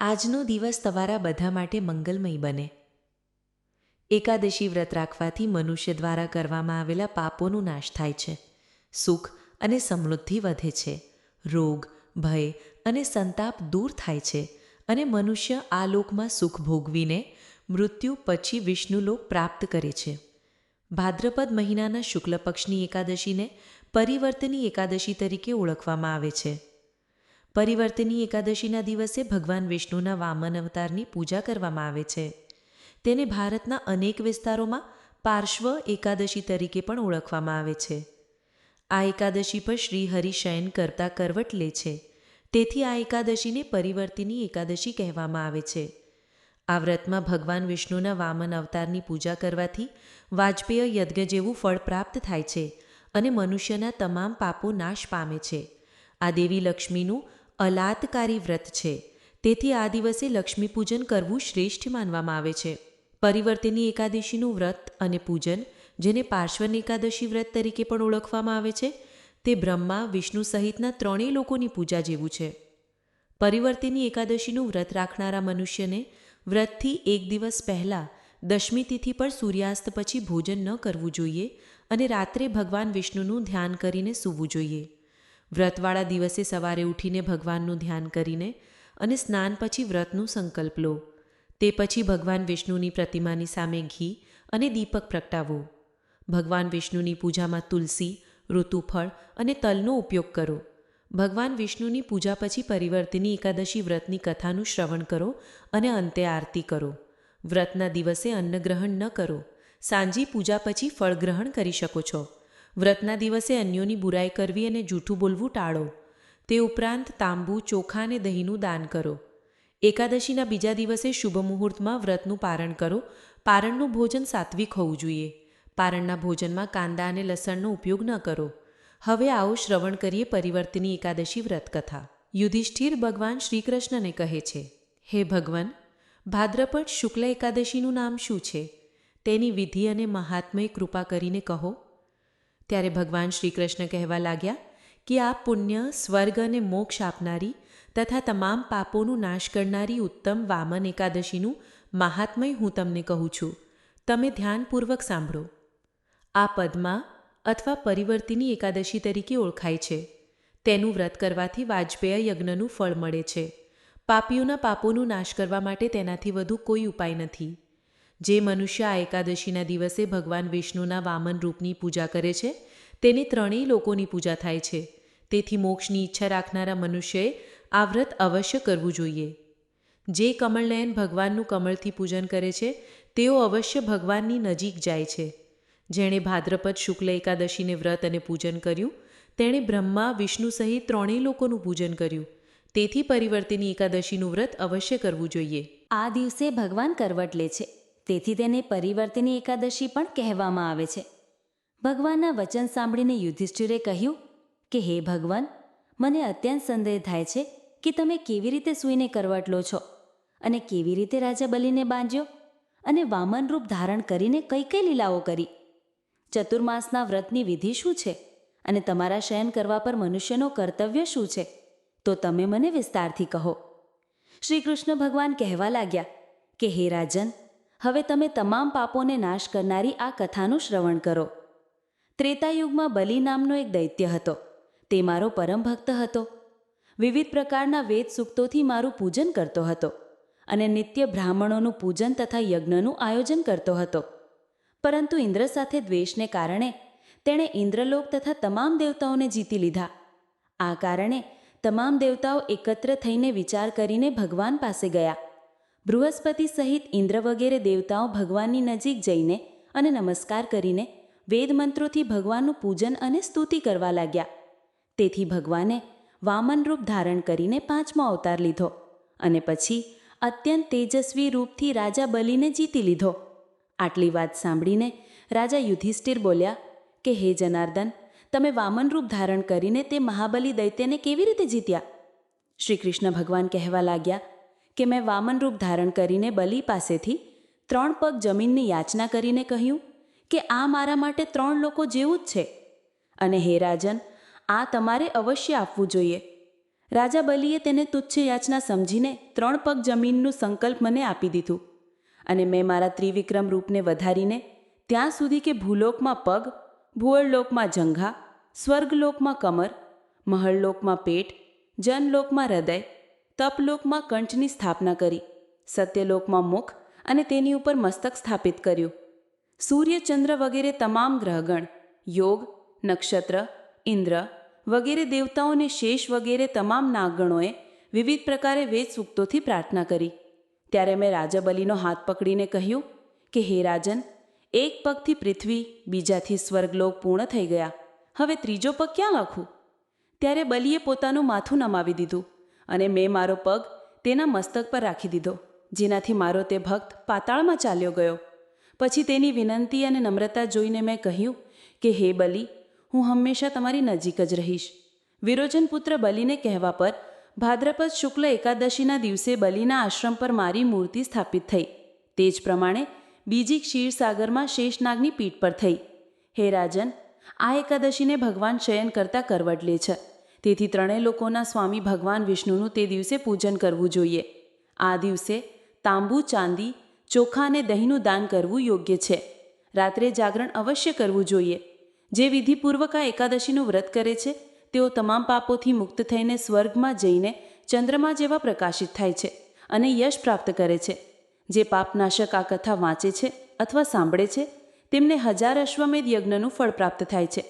આજનો દિવસ તમારા બધા માટે મંગલમય બને। એકાદશી વ્રત રાખવાથી મનુષ્ય દ્વારા કરવામાં આવેલા પાપોનો નાશ થાય છે, સુખ અને સમૃદ્ધિ વધે છે, રોગ, ભય અને સંતાપ દૂર થાય છે અને મનુષ્ય આ લોકમાં સુખ ભોગવીને મૃત્યુ પછી વિષ્ણુલોક પ્રાપ્ત કરે છે। ભાદ્રપદ મહિનાના શુક્લ પક્ષની એકાદશીને પરિવર્તની એકાદશી તરીકે ઓળખવામાં આવે છે। પરિવર્તની એકાદશીના દિવસે ભગવાન વિષ્ણુના વામન અવતારની પૂજા કરવામાં આવે છે। તેને ભારતના અનેક વિસ્તારોમાં પાર્શ્વ એકાદશી તરીકે પણ ઓળખવામાં આવે છે। આ એકાદશી પર શ્રી હરિ શયન કરતા કરવટ લે છે, તેથી આ એકાદશીને પરિવર્તિની એકાદશી કહેવામાં આવે છે। આ વ્રતમાં ભગવાન વિષ્ણુના વામન અવતારની પૂજા કરવાથી વાજપેય યજ્ઞ જેવું ફળ પ્રાપ્ત થાય છે અને મનુષ્યના તમામ પાપો નાશ પામે છે। આ દેવી લક્ષ્મીનું અલાતકારી વ્રત છે, તેથી આ દિવસે લક્ષ્મી પૂજન કરવું શ્રેષ્ઠ માનવામાં આવે છે। પરિવર્તિની એકાદશીનું વ્રત અને પૂજન, જેને પાર્શ્વન એકાદશી વ્રત તરીકે પણ ઓળખવામાં આવે છે, તે બ્રહ્મા, વિષ્ણુ સહિતના ત્રણેય લોકોની પૂજા જેવું છે। પરિવર્તિની એકાદશીનું વ્રત રાખનારા મનુષ્યને વ્રતથી એક દિવસ પહેલાં દશમી તિથિ પર સૂર્યાસ્ત પછી ભોજન ન કરવું જોઈએ અને રાત્રે ભગવાન વિષ્ણુનું ધ્યાન કરીને સૂવું જોઈએ। વ્રતવાળા દિવસે સવારે ઉઠીને ભગવાનનું ધ્યાન કરીને અને સ્નાન પછી વ્રતનું સંકલ્પ લો। તે પછી ભગવાન વિષ્ણુની પ્રતિમાની સામે ઘી અને દીપક પ્રગટાવો। ભગવાન વિષ્ણુની પૂજામાં તુલસી, ઋતુફળ અને તલનો ઉપયોગ કરો। ભગવાન વિષ્ણુની પૂજા પછી પરિવર્તિની એકાદશી વ્રતની કથાનું શ્રવણ કરો અને અંતે આરતી કરો। વ્રતના દિવસે અન્નગ્રહણ ન કરો। સાંજી પૂજા પછી ફળ ગ્રહણ કરી શકો છો। વ્રતના દિવસે અન્યોની બુરાઈ કરવી અને જૂઠું બોલવું ટાળો। તે ઉપરાંત તાંબુ, ચોખા અને દહીંનું દાન કરો। એકાદશીના બીજા દિવસે શુભ મુહૂર્તમાં વ્રતનું પારણ કરો। પારણનું ભોજન સાત્વિક હોવું જોઈએ। પારણના ભોજનમાં કાંદા અને લસણનો ઉપયોગ ન કરો। હવે આવો શ્રવણ કરીએ પરિવર્તિની એકાદશી વ્રત કથા। યુધિષ્ઠિર ભગવાન શ્રી કૃષ્ણને કહે છે, હે ભગવાન, ભાદ્રપદ શુક્લ એકાદશીનું નામ શું છે? તેની વિધિ અને મહાત્મય કૃપા કરીને કહો। ત્યારે ભગવાન શ્રી કૃષ્ણ કહેવા લાગ્યા કે આ પુણ્ય, સ્વર્ગ અને મોક્ષ આપનારી તથા તમામ પાપોનું નાશ કરનારી ઉત્તમ વામન એકાદશીનું મહાત્મય હું તમને કહું છું। તમે ધ્યાનપૂર્વક સાંભળો। આ પદમાં અથવા પરિવર્તિની એકાદશી તરીકે ઓળખાય છે। તેનું વ્રત કરવાથી વાજપેય યજ્ઞનું ફળ મળે છે। પાપીઓના પાપોનું નાશ કરવા માટે તેનાથી વધુ કોઈ ઉપાય નથી। જે મનુષ્ય આ એકાદશીના દિવસે ભગવાન વિષ્ણુના વામન રૂપની પૂજા કરે છે, તેને ત્રણેય લોકોની પૂજા થાય છે। તેથી મોક્ષની ઈચ્છા રાખનારા મનુષ્યએ આ વ્રત અવશ્ય કરવું જોઈએ। જે કમળનયન ભગવાનનું કમળથી પૂજન કરે છે, તેઓ અવશ્ય ભગવાનની નજીક જાય છે। જેણે ભાદ્રપદ શુક્લ એકાદશીને વ્રત અને પૂજન કર્યું, તેણે બ્રહ્મા, વિષ્ણુ સહિત ત્રણેય લોકોનું પૂજન કર્યું। તેથી પરિવર્તિની એકાદશીનું વ્રત અવશ્ય કરવું જોઈએ। આ દિવસે ભગવાન કરવટ લે છે, તેથી તેને પરિવર્તિની એકાદશી પણ કહેવામાં આવે છે। ભગવાનના વચન સાંભળીને યુધિષ્ઠિરે કહ્યું કે હે ભગવાન, મને અત્યંત સંદેહ થાય છે કે તમે કેવી રીતે સૂઈને કરવટ લો છો અને કેવી રીતે રાજા બલિને બાંધ્યો અને વામન રૂપ ધારણ કરીને કઈ કઈ લીલાઓ કરી। ચતુર્માસના વ્રતની વિધિ શું છે અને તમારા શયન કરવા પર મનુષ્યનો કર્તવ્ય શું છે? તો તમે મને વિસ્તારથી કહો। શ્રી કૃષ્ણ ભગવાન કહેવા લાગ્યા કે હે રાજન, હવે તમે તમામ પાપોને નાશ કરનારી આ કથાનું શ્રવણ કરો। ત્રેતાયુગમાં બલિ નામનો એક દૈત્ય હતો। તે મારો પરમ ભક્ત હતો। વિવિધ પ્રકારના વેદ સૂક્તોથી મારું પૂજન કરતો હતો અને નિત્ય બ્રાહ્મણોનું પૂજન તથા યજ્ઞનું આયોજન કરતો હતો। પરંતુ ઇન્દ્ર સાથે દ્વેષને કારણે તેણે ઇન્દ્રલોક તથા તમામ દેવતાઓને જીતી લીધા। આ કારણે તમામ દેવતાઓ એકત્ર થઈને વિચાર કરીને ભગવાન પાસે ગયા। બૃહસ્પતિ સહિત ઇન્દ્ર વગેરે દેવતાઓ ભગવાનની નજીક જઈને અને નમસ્કાર કરીને વેદ મંત્રોથી ભગવાનનું પૂજન અને સ્તુતિ કરવા લાગ્યા। તેથી ભગવાને વામન રૂપ ધારણ કરીને 5મો અવતાર લીધો અને પછી અત્યંત તેજસ્વી રૂપથી રાજા બલિને જીતી લીધો। આટલી વાત સાંભળીને રાજા યુધિષ્ઠિર બોલ્યા કે હે જનાર્દન, તમે વામન રૂપ ધારણ કરીને તે મહાબલી દૈત્યને કેવી રીતે જીત્યા? શ્રી કૃષ્ણ ભગવાન કહેવા લાગ્યા કે મેં વામન રૂપ ધારણ કરીને બલિ પાસેથી 3 પગ જમીનની યાચના કરીને કહ્યું કે આ મારા માટે 3 લોકો જેવું જ છે અને હે રાજન, આ તમારે અવશ્ય આપવું જોઈએ। રાજા બલિએ તેને તુચ્છ યાચના સમજીને 3 પગ જમીનનું સંકલ્પ મને આપી દીધું, અને મેં મારા ત્રિવિક્રમ રૂપને વધારીને ત્યાં સુધી કે ભૂલોકમાં પગ, ભુવરલોકમાં જંઘા, સ્વર્ગલોકમાં કમર, મહળલોકમાં પેટ, જનલોકમાં હૃદય, તપલોકમાં કંઠની સ્થાપના કરી, સત્યલોકમાં મુખ અને તેની ઉપર મસ્તક સ્થાપિત કર્યું. સૂર્ય, ચંદ્ર વગેરે તમામ ગ્રહગણ, યોગ, નક્ષત્ર, ઇન્દ્ર વગેરે દેવતાઓને શેષ વગેરે તમામ નાગગણોએ વિવિધ પ્રકારે વેદ સૂક્તોથી પ્રાર્થના કરી. ત્યારે મેં રાજા બલિનો હાથ પકડીને કહ્યું કે હે રાજન, એક પગથી પૃથ્વી, બીજાથી સ્વર્ગલોક પૂર્ણ થઈ ગયા, હવે ત્રીજો પગ ક્યાં રાખું? ત્યારે બલિએ પોતાનું માથું નમાવી દીધું અને મેં મારો પગ તેના મસ્તક પર રાખી દીધો, જેનાથી મારો તે ભક્ત પાતાળમાં ચાલ્યો ગયો. પછી તેની વિનંતી અને નમ્રતા જોઈને મેં કહ્યું કે હે બલિ, હું હંમેશા તમારી નજીક જ રહીશ. વિરોચન પુત્ર બલિને કહેવા પર ભાદ્રપદ શુક્લ એકાદશીના દિવસે બલિના આશ્રમ પર મારી મૂર્તિ સ્થાપિત થઈ. તે જ પ્રમાણે બીજી ક્ષીરસાગરમાં શેષનાગની પીઠ પર થઈ. હે રાજન, આ એકાદશીને ભગવાન શયન કરતા કરવટ લે છે, તેથી 3 લોકોના સ્વામી ભગવાન વિષ્ણુનું તે દિવસે પૂજન કરવું જોઈએ. આ દિવસે તાંબુ, ચાંદી, ચોખા અને દહીંનું દાન કરવું યોગ્ય છે. રાત્રે જાગરણ અવશ્ય કરવું જોઈએ. જે વિધિપૂર્વક આ એકાદશીનું વ્રત કરે છે તેઓ તમામ પાપોથી મુક્ત થઈને સ્વર્ગમાં જઈને ચંદ્રમા જેવા પ્રકાશિત થાય છે અને યશ પ્રાપ્ત કરે છે. જે પાપનાશક આ કથા વાંચે છે અથવા સાંભળે છે તેમને 1000 અશ્વમેધ યજ્ઞનું ફળ પ્રાપ્ત થાય છે.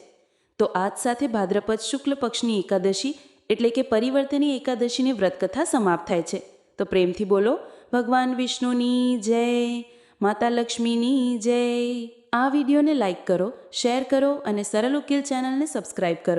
તો આજ સાથે ભાદ્રપદ શુક્લ પક્ષની એકાદશી એટલે કે પરિવર્તની એકાદશીની વ્રતકથા સમાપ્ત થાય છે. તો પ્રેમથી બોલો ભગવાન વિષ્ણુની જય, માતા લક્ષ્મીની જય. આ વિડીયોને લાઈક કરો, શેર કરો અને સરળ ઉકેલ ચેનલને સબસ્ક્રાઈબ કરો.